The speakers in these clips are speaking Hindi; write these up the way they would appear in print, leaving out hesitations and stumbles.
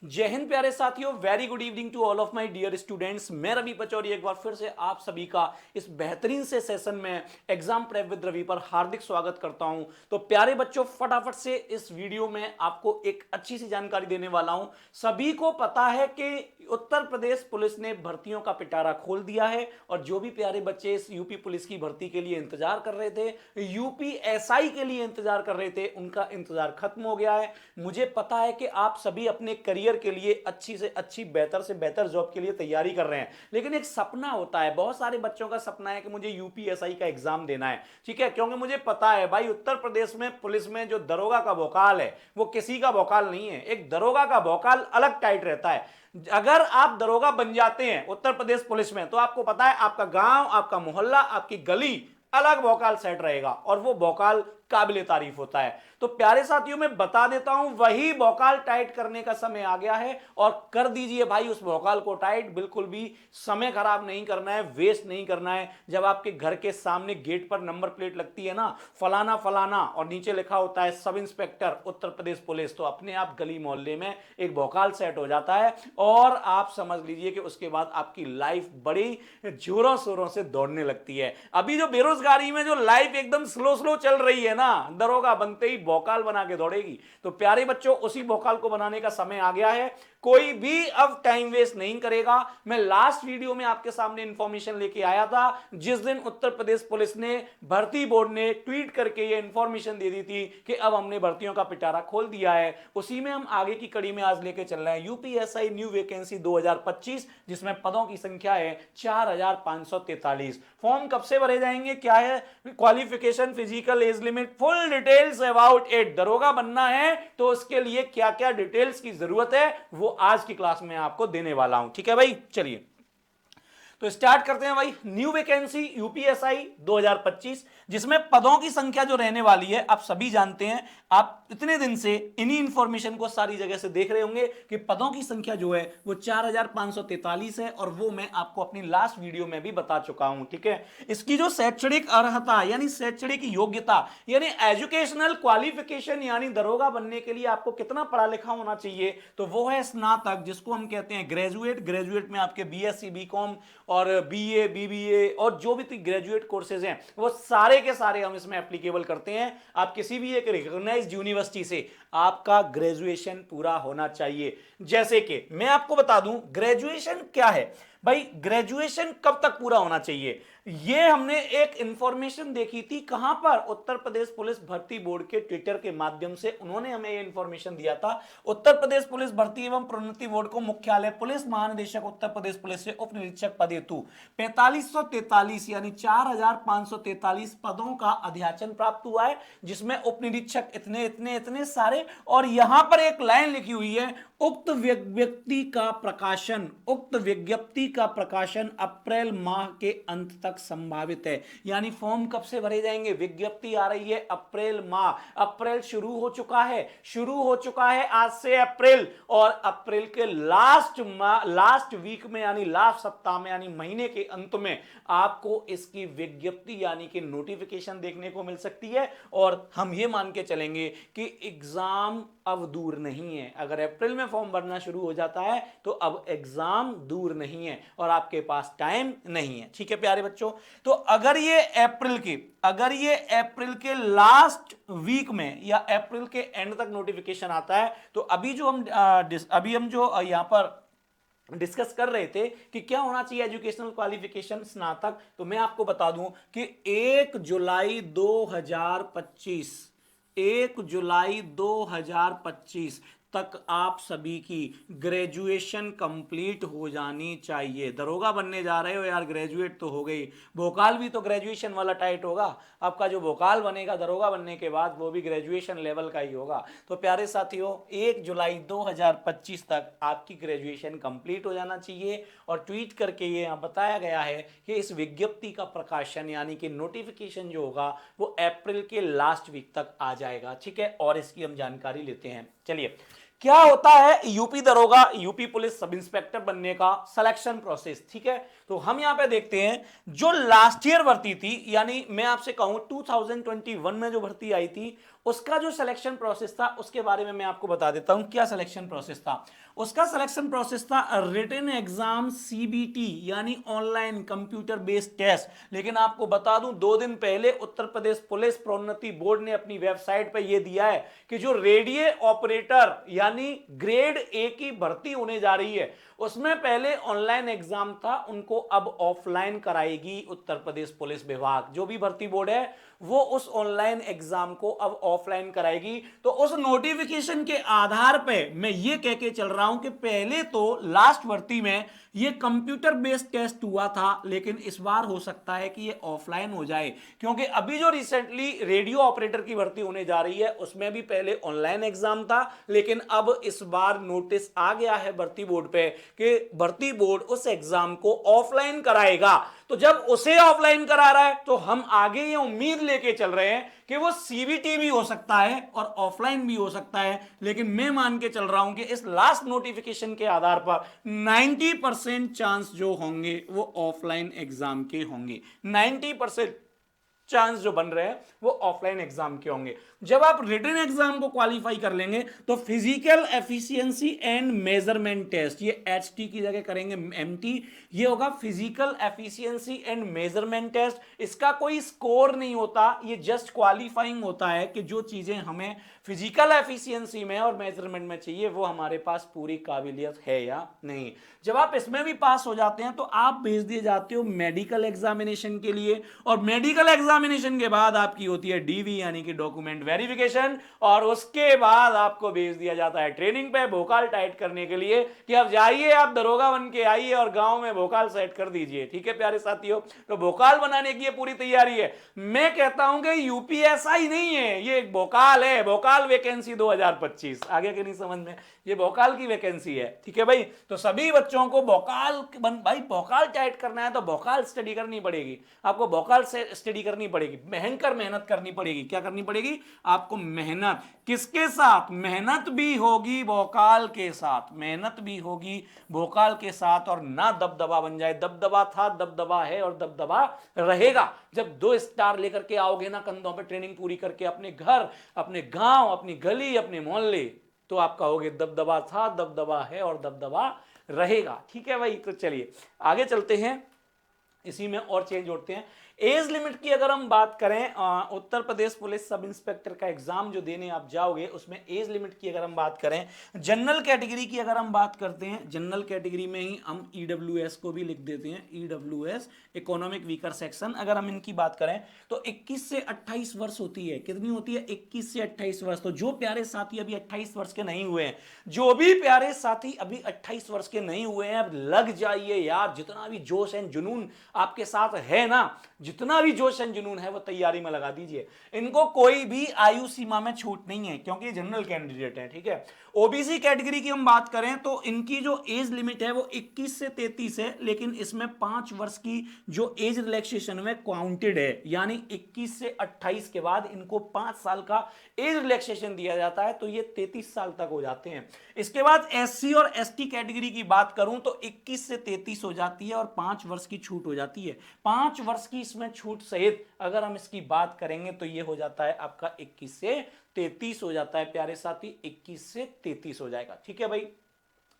जय हिंद प्यारे साथियों, very good evening to all of my dear students. मैं रवि पचौरी एक बार फिर से आप सभी का इस बेहतरीन से सेशन में एग्जाम प्रेप विद रवि पर हार्दिक स्वागत करता हूं। तो प्यारे बच्चों, फटाफट से इस वीडियो में आपको एक अच्छी सी जानकारी देने वाला हूं। सभी को पता है कि उत्तर प्रदेश पुलिस ने भर्तियों का पिटारा खोल दिया है और जो भी प्यारे बच्चे इस यूपी पुलिस की भर्ती के लिए इंतजार कर रहे थे, यूपी एसआई के लिए इंतजार कर रहे थे, उनका इंतजार खत्म हो गया है। मुझे पता है कि आप सभी अपने करियर के लिए अच्छी से अच्छी, बेहतर से बेहतर जॉब के लिए तैयारी कर रहे हैं, लेकिन एक सपना होता है, बहुत सारे बच्चों का सपना है कि मुझे यूपीएसआई का एग्जाम देना है। ठीक है, क्योंकि मुझे पता है भाई, उत्तर प्रदेश में पुलिस में जो दरोगा का भौकाल है वो किसी का भौकाल नहीं है। एक दरोगा का भौकाल अलग टाइट रहता है। अगर आप दरोगा बन जाते हैं उत्तर प्रदेश पुलिस में, तो आपको पता है आपका गांव, आपका मोहल्ला, आपकी गली अलग भौकाल सेट रहेगा और वो भौकाल काबिले तारीफ होता है। तो प्यारे साथियों, मैं बता देता हूं, वही भौकाल टाइट करने का समय आ गया है और कर दीजिए भाई उस भौकाल को टाइट। बिल्कुल भी समय खराब नहीं करना है, वेस्ट नहीं करना है। जब आपके घर के सामने गेट पर नंबर प्लेट लगती है ना, फलाना फलाना, और नीचे लिखा होता है sub inspector Uttar Pradesh police, तो अपने आप गली मोहल्ले में एक भौकाल सेट हो जाता है और आप समझ लीजिए कि उसके बाद आपकी लाइफ बड़ी जोरों शोरों से दौड़ने लगती है। अभी जो बेरोजगारी में जो लाइफ एकदम स्लो स्लो चल रही है ना, दरोगा बनते ही भौकाल बना के दौड़ेगी। तो प्यारे बच्चों, उसी भौकाल को बनाने का समय आ गया है। कोई भी अब टाइम वेस्ट नहीं करेगा। मैं लास्ट वीडियो में आपके सामने इंफॉर्मेशन लेके आया था, जिस दिन उत्तर प्रदेश पुलिस ने, भर्ती बोर्ड ने ट्वीट करके ये इंफॉर्मेशन दे दी थी कि अब हमने भर्तियों का पिटारा खोल दिया है। उसी में हम आगे की कड़ी में आज लेके चल रहे हैं यूपीएसआई न्यू वैकेंसी 2025, जिसमें पदों की संख्या है 4543। फॉर्म कब से भरे जाएंगे, क्या है qualification, physical, age limit, full details about it. दरोगा बनना है तो उसके लिए क्या क्या डिटेल्स की जरूरत है वो आज की क्लास में आपको देने वाला हूं। ठीक है भाई, चलिए तो स्टार्ट करते हैं भाई। न्यू वैकेंसी यूपीएसआई 2025, जिसमें पदों की संख्या जो रहने वाली है आप सभी जानते हैं। आप इतने दिन से इन्हीं इंफॉर्मेशन को सारी जगह से देख रहे होंगे कि पदों की संख्या जो है वो 4543 है और वो मैं आपको अपनी लास्ट वीडियो में भी बता चुका हूं। ठीक है, इसकी जो शैक्षणिक अर्हता यानी शैक्षणिक योग्यता यानी एजुकेशनल क्वालिफिकेशन, यानी दरोगा बनने के लिए आपको कितना पढ़ा लिखा होना चाहिए, तो वो है स्नातक, जिसको हम कहते हैं ग्रेजुएट। ग्रेजुएट में आपके बीएससी, बीकॉम और बीए, बीबीए और जो भी ग्रेजुएट कोर्सेज हैं वो सारे के सारे हम इसमें एप्लीकेबल करते हैं। आप किसी भी एक रिकॉग्नाइज्ड यूनिवर्सिटी से आपका ग्रेजुएशन पूरा होना चाहिए। जैसे कि मैं आपको बता दूं ग्रेजुएशन क्या है भाई। ग्रेजुएशन कब तक पूरा होना चाहिए, ये हमने एक इंफॉर्मेशन देखी थी कहां पर, उत्तर प्रदेश पुलिस भर्ती बोर्ड के ट्विटर के माध्यम से उन्होंने हमें ये इंफॉर्मेशन दिया था। उत्तर प्रदेश पुलिस भर्ती एवं प्रोन्नति बोर्ड को मुख्यालय पुलिस महानिदेशक उत्तर प्रदेश पुलिस से उप निरीक्षक पद हेतु 4543 यानी 4543 पदों का अध्याचन प्राप्त हुआ है, जिसमें उप निरीक्षक इतने इतने इतने सारे, और यहां पर एक लाइन लिखी हुई है, उक्त विज्ञप्ति का प्रकाशन अप्रैल माह के अंत तक संभावित है। यानी फॉर्म कब से भरे जाएंगे, विज्ञप्ति आ रही है अप्रैल माह, अप्रैल शुरू हो चुका है आज से अप्रैल, और अप्रैल के लास्ट वीक में यानी लास्ट सप्ताह में यानी महीने के अंत में आपको इसकी विज्ञप्ति यानी कि नोटिफिकेशन देखने को मिल सकती है। और हम ये मान के चलेंगे कि एग्जाम अब दूर नहीं है। अगर अप्रैल में फॉर्म भरना शुरू हो जाता है तो अब एग्जाम दूर नहीं है और आपके पास टाइम नहीं है। ठीक है प्यारे बच्चों, तो अगर ये अप्रैल के लास्ट वीक में या अप्रैल के एंड तक नोटिफिकेशन आता है, तो अभी हम जो यहां पर डिस्कस कर रहे थे कि क्या होना चाहिए एजुकेशनल क्वालिफिकेशन, स्नातक, तो मैं आपको बता दूं कि 1 जुलाई 2025 तक आप सभी की ग्रेजुएशन कंप्लीट हो जानी चाहिए। दरोगा बनने जा रहे हो यार, ग्रेजुएट तो हो गई, भोकाल भी तो ग्रेजुएशन वाला टाइट होगा। आपका जो भोकाल बनेगा दरोगा बनने के बाद वो भी ग्रेजुएशन लेवल का ही होगा। तो प्यारे साथियों, 1 जुलाई 2025 तक आपकी ग्रेजुएशन कंप्लीट हो जाना चाहिए। और ट्वीट करके ये यहाँ बताया गया है कि इस विज्ञप्ति का प्रकाशन यानी कि नोटिफिकेशन जो होगा वो अप्रैल के लास्ट वीक तक आ जाएगा। ठीक है, और इसकी हम जानकारी लेते हैं। चलिए, क्या होता है यूपी दरोगा, यूपी पुलिस सब इंस्पेक्टर बनने का सिलेक्शन प्रोसेस, ठीक है। तो हम यहां पे देखते हैं जो लास्ट ईयर भर्ती थी, यानी मैं आपसे कहूं 2021 में जो भर्ती आई थी, उसका जो सिलेक्शन प्रोसेस था उसके बारे में मैं आपको बता देता हूं क्या सिलेक्शन प्रोसेस था। उसका सिलेक्शन प्रोसेस था रिटन एग्जाम सीबीटी, यानी ऑनलाइन कंप्यूटर बेस्ड टेस्ट। लेकिन आपको बता दूं 2 दिन पहले उत्तर प्रदेश पुलिस प्रोन्नति बोर्ड ने अपनी वेबसाइट पर यह दिया है कि जो रेडियो ऑपरेटर यानी ग्रेड ए की भर्ती होने जा रही है, उसमें पहले ऑनलाइन एग्जाम था, उनको अब ऑफलाइन कराएगी उत्तर प्रदेश पुलिस विभाग। जो भी भर्ती बोर्ड है वो उस ऑनलाइन एग्जाम को अब ऑफलाइन कराएगी। तो उस नोटिफिकेशन के आधार पे मैं ये कह के चल रहा हूं कि पहले तो लास्ट भर्ती में ये कंप्यूटर बेस्ड टेस्ट हुआ था, लेकिन इस बार हो सकता है कि ये ऑफलाइन हो जाए, क्योंकि अभी जो रिसेंटली रेडियो ऑपरेटर की भर्ती होने जा रही है उसमें भी पहले ऑनलाइन एग्जाम था, लेकिन अब इस बार नोटिस आ गया है भर्ती बोर्ड पे कि भर्ती बोर्ड उस एग्जाम को ऑफलाइन कराएगा। तो जब उसे ऑफलाइन करा रहा है तो हम आगे ये उम्मीद लेके चल रहे हैं कि वो सीबीटी भी हो सकता है और ऑफलाइन भी हो सकता है। लेकिन मैं मान के चल रहा हूं कि इस लास्ट नोटिफिकेशन के आधार पर 90% चांस जो होंगे वो ऑफलाइन एग्जाम के होंगे। 90% चांस जो बन रहे हैं वो ऑफलाइन एग्जाम के होंगे। जब आप रिटन एग्जाम को क्वालिफाई कर लेंगे तो physical efficiency and measurement test, ये एचटी की जगह करेंगे एमटी, ये होगा physical efficiency and measurement test. इसका कोई स्कोर नहीं होता, ये जस्ट क्वालिफाइंग होता है कि जो चीजें हमें फिजिकल एफिशिएंसी में और मेजरमेंट में चाहिए वो हमारे पास पूरी काबिलियत है या नहीं। जब आप इसमें भी पास हो जाते हैं तो आप भेज दिए जाते हो मेडिकल एग्जामिनेशन के लिए, और मेडिकल एग्जामिनेशन के बाद आपकी होती है डीवी यानी कि डॉक्यूमेंट वेरिफिकेशन, और उसके बाद आपको भेज दिया जाता है ट्रेनिंग पे भोकाल टाइट करने के लिए कि अब जाइए आप दरोगा बन के आइए और गांव में भोकाल सेट कर दीजिए। ठीक है प्यारे साथियों, तो भोकाल बनाने की पूरी तैयारी है। मैं कहता हूं कि यूपीएसआई नहीं है, ये एक भोकाल है, भोकाल वैकेंसी 2025। आगे के नहीं समझ में, ये भोकाल की वैकेंसी है। ठीक है भाई, तो सभी बच्चों को भोकाल भाई भोकाल टाइट करना है तो भोकाल स्टडी करनी पड़ेगी, आपको भोकाल से स्टडी करनी पड़ेगी, भयंकर मेहनत करनी पड़ेगी। क्या करनी पड़ेगी आपको? मेहनत। किसके साथ? मेहनत भी होगी भोकाल के साथ, मेहनत भी होगी भोकाल के साथ, और ना दबदबा बन जाए। दबदबा था, दबदबा है और दबदबा रहेगा। जब 2 स्टार लेकर के आओगे ना कंधों पे ट्रेनिंग पूरी करके अपने घर, अपने गांव, अपनी गली, अपने मोहल्ले, तो आप कहोगे दबदबा था, दबदबा है और दबदबा रहेगा। ठीक है भाई, तो चलिए आगे चलते हैं, इसी में और चेंज जोड़ते हैं। एज लिमिट की अगर हम बात करें, Uttar Pradesh police sub inspector का एग्जाम जो देने आप जाओगे उसमें एज लिमिट की अगर हम बात करें, जनरल कैटेगरी की अगर हम बात करते हैं, जनरल कैटेगरी में ही हम ईडब्ल्यूएस को भी लिख देते हैं, ईडब्ल्यूएस इकोनॉमिक वीकर सेक्शन। अगर हम इनकी बात करें तो 21 से 28 वर्ष होती है। कितनी होती है? 21 से 28 वर्ष। तो जो प्यारे साथी अभी 28 वर्ष के नहीं हुए हैं, जो भी प्यारे साथी अभी 28 वर्ष के नहीं हुए हैं, अब लग जाइए यार, जितना भी जोश एंड जुनून आपके साथ है ना, जितना भी जोश एंड जुनून है वो तैयारी में लगा दीजिए। इनको कोई भी आयु सीमा में छूट नहीं है क्योंकि जनरल कैंडिडेट है। ठीक है, ओबीसी कैटेगरी की हम बात करें तो इनकी जो एज लिमिट है वो 21 से 33 है, लेकिन इसमें 5 वर्ष की जो एज रिलैक्सेशन में काउंटेड है, यानी 21 से 28 के बाद इनको 5 साल का एज रिलैक्सेशन दिया जाता है, तो ये 33 साल तक हो जाते हैं। इसके बाद एससी और एसटी कैटेगरी की बात करूं तो 21 से 33 हो जाती है और 5 वर्ष की छूट हो जाती है। 5 वर्ष की इसमें छूट सहित अगर हम इसकी बात करेंगे तो ये हो जाता है आपका 21 से 33 हो जाता है प्यारे साथी, 21 से 33 हो जाएगा। ठीक है भाई,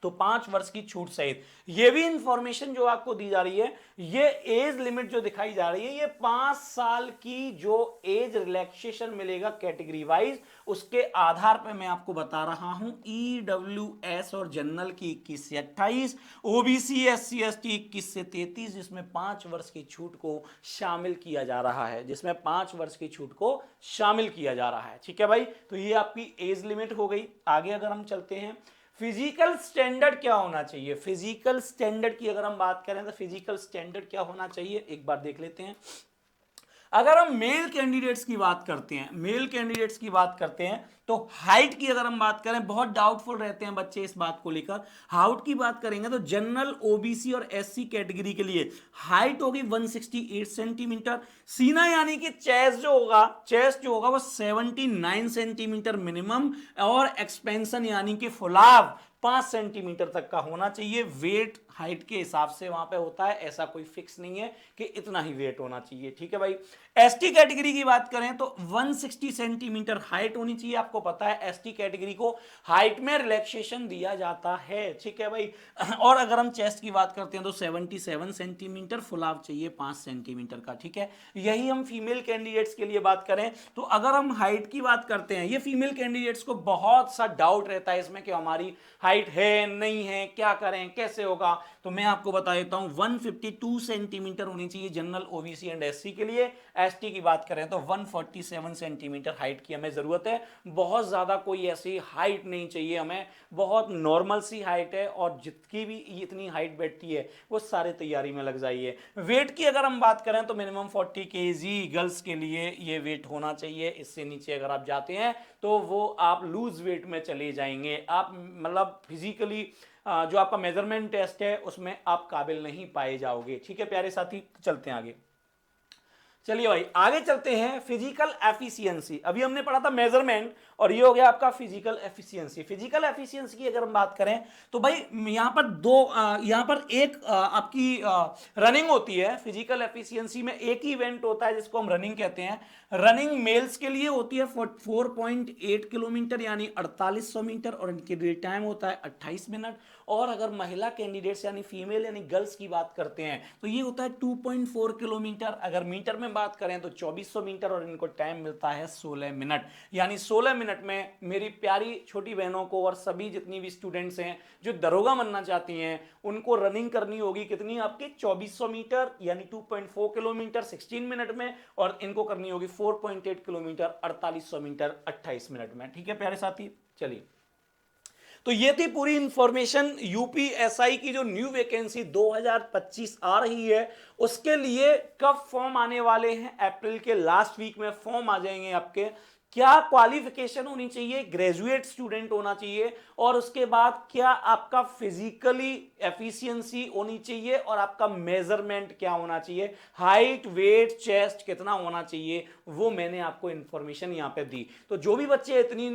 तो 5 वर्ष की छूट सहित ये भी इंफॉर्मेशन जो आपको दी जा रही है, ये एज लिमिट जो दिखाई जा रही है, ये 5 साल की जो एज रिलैक्सेशन मिलेगा कैटेगरी वाइज, उसके आधार पर मैं आपको बता रहा हूं। ईडब्ल्यूएस और जनरल की 21 से 28, ओबीसी एससी एसटी 21 से 33, जिसमें 5 वर्ष की छूट को शामिल किया जा रहा है, जिसमें 5 वर्ष की छूट को शामिल किया जा रहा है। ठीक है भाई, तो ये आपकी एज लिमिट हो गई। आगे अगर हम चलते हैं, फिजिकल स्टैंडर्ड क्या होना चाहिए? फिजिकल स्टैंडर्ड की अगर हम बात करें तो फिजिकल स्टैंडर्ड क्या होना चाहिए एक बार देख लेते हैं। अगर हम मेल कैंडिडेट्स की बात करते हैं, मेल कैंडिडेट्स की बात करते हैं, तो हाइट की अगर हम बात करें, बहुत डाउटफुल रहते हैं बच्चे इस बात को लेकर। हाइट की बात करेंगे तो जनरल, ओबीसी और एससी कैटेगरी के लिए हाइट होगी 168 सेंटीमीटर। सीना यानी कि चेस्ट जो होगा वो 79 सेंटीमीटर मिनिमम, और एक्सपेंशन यानी कि फुलाव 5 सेंटीमीटर तक का होना चाहिए। वेट हाइट के हिसाब से वहां पे होता है, ऐसा कोई फिक्स नहीं है कि इतना ही वेट होना चाहिए, ठीक है भाई। एसटी कैटेगरी की बात करें तो 160 सेंटीमीटर हाइट होनी चाहिए। आपको पता है एसटी कैटेगरी को हाइट में रिलैक्सेशन दिया जाता है, ठीक है भाई। और अगर हम चेस्ट की बात करते हैं तो 77 सेंटीमीटर, फुलाव चाहिए 5 सेंटीमीटर का, ठीक है। यही हम फीमेल कैंडिडेट्स के लिए बात करें तो अगर हम हाइट की बात करते हैं, ये फीमेल कैंडिडेट्स को बहुत सा डाउट रहता है इसमें कि हमारी हाइट है नहीं है, क्या करें, कैसे होगा। तो मैं आपको बता देता हूं 152 सेंटीमीटर होनी चाहिए जनरल, ओबीसी एंड एससी के लिए। एसटी की बात करें तो 147 सेंटीमीटर हाइट की हमें जरूरत है। बहुत ज्यादा कोई ऐसी हाइट नहीं चाहिए हमें, बहुत नॉर्मल सी हाइट है, और जितनी भी इतनी हाइट बैठती है वो सारे तैयारी में लग जाइए। वेट की अगर हम बात करें तो मिनिमम 40 केजी गर्ल्स के लिए ये वेट होना चाहिए। इससे नीचे अगर आप जाते हैं तो वो आप लूज वेट में चले जाएंगे, आप मतलब फिजिकली जो आपका मेजरमेंट टेस्ट है उसमें आप काबिल नहीं पाए जाओगे, ठीक है प्यारे साथी। चलते हैं आगे। चलिए भाई आगे चलते हैं। फिजिकल एफिशिएंसी, अभी हमने पढ़ा था मेजरमेंट, और ये हो गया आपका फिजिकल एफिशिएंसी। फिजिकल एफिशिएंसी की अगर हम बात करें तो भाई यहां पर यहां पर एक आपकी रनिंग होती है। फिजिकल एफिशिएंसी में एक ही इवेंट होता है जिसको हम रनिंग कहते हैं। रनिंग मेल्स के लिए होती है 4.8 किलोमीटर यानी 4800 मीटर, और इनके टाइम होता है 28 मिनट। और अगर महिला कैंडिडेट्स यानी फीमेल यानी गर्ल्स की बात करते हैं तो ये होता है 2.4 किलोमीटर। अगर मीटर में बात करें तो 2400 मीटर, और इनको टाइम मिलता है 16 मिनट। यानी 16 मिनट में मेरी प्यारी छोटी बहनों को और सभी जितनी भी स्टूडेंट्स हैं जो दरोगा बनना चाहती हैं उनको रनिंग करनी होगी कितनी, आपकी 2400 मीटर यानी 2.4 किलोमीटर 16 मिनट में, और इनको करनी होगी 4.8 किलोमीटर 4800 मीटर 28 मिनट में, ठीक है प्यारे साथी। चलिए, तो ये थी पूरी इंफॉर्मेशन यूपीएसआई की जो न्यू वैकेंसी 2025 आ रही है उसके लिए। कब फॉर्म आने वाले हैं, अप्रैल के लास्ट वीक में फॉर्म आ जाएंगे आपके। क्या क्वालिफिकेशन होनी चाहिए, ग्रेजुएट स्टूडेंट होना चाहिए, और उसके बाद क्या आपका फिजिकली एफिशिएंसी होनी चाहिए, और आपका मेजरमेंट क्या होना चाहिए, हाइट वेट चेस्ट कितना होना चाहिए, वो मैंने आपको इंफॉर्मेशन यहां पे दी। तो जो भी बच्चे इतनी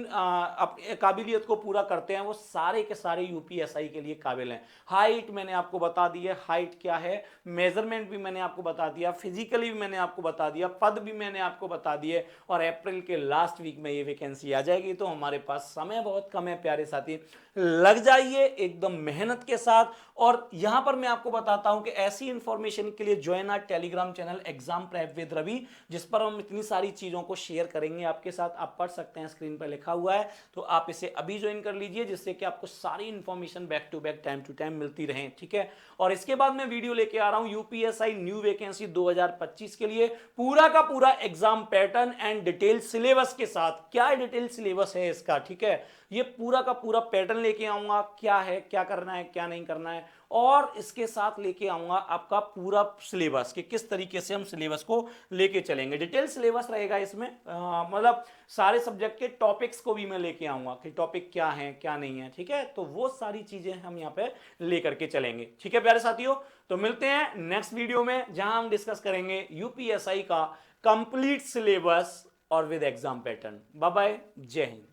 काबिलियत को पूरा करते हैं वो सारे के सारे यूपीएसआई के लिए काबिल हैं। हाइट मैंने आपको बता दी है, हाइट क्या है, मेजरमेंट भी मैंने आपको बता दिया, फिजिकली भी मैंने आपको बता दिया, पद भी मैंने आपको बता दिए, और अप्रैल के लास्ट वीक में ये वैकेंसी आ जाएगी। तो हमारे पास समय बहुत कम है प्यारे साथी, लग जाइए एकदम मेहनत के साथ। और यहां पर मैं आपको बताता हूं कि ऐसी इंफॉर्मेशन के लिए join our Telegram channel exam prep with Ravi, जिस पर हम इतनी सारी चीजों को शेयर करेंगे आपके साथ। आप पढ़ सकते हैं, स्क्रीन पर लिखा हुआ है, तो आप इसे अभी ज्वाइन कर लीजिए जिससे कि आपको सारी information back to back time to time मिलती रहे, ठीक है। और इसके बाद मैं वीडियो लेके आ रहा हूं यूपीएसआई न्यू वैकेंसी 2025 के लिए, पूरा का पूरा exam pattern and detail syllabus के साथ। क्या डिटेल सिलेबस है इसका, ठीक है, ये पूरा का पूरा पैटर्न लेके आऊंगा, क्या है, क्या करना है, क्या नहीं करना है, और इसके साथ लेके आऊंगा आपका पूरा सिलेबस कि किस तरीके से हम सिलेबस को लेके चलेंगे। डिटेल सिलेबस रहेगा इसमें, मतलब सारे सब्जेक्ट के टॉपिक्स को भी मैं लेके आऊंगा कि टॉपिक क्या है क्या नहीं है, ठीक है। तो वो सारी चीजें हम यहाँ पे लेकर के चलेंगे, ठीक है प्यारे साथियों। तो मिलते हैं नेक्स्ट वीडियो में जहां हम डिस्कस करेंगे यूपीएसआई का कंप्लीट सिलेबस और with exam pattern. Bye bye, जय हिंद।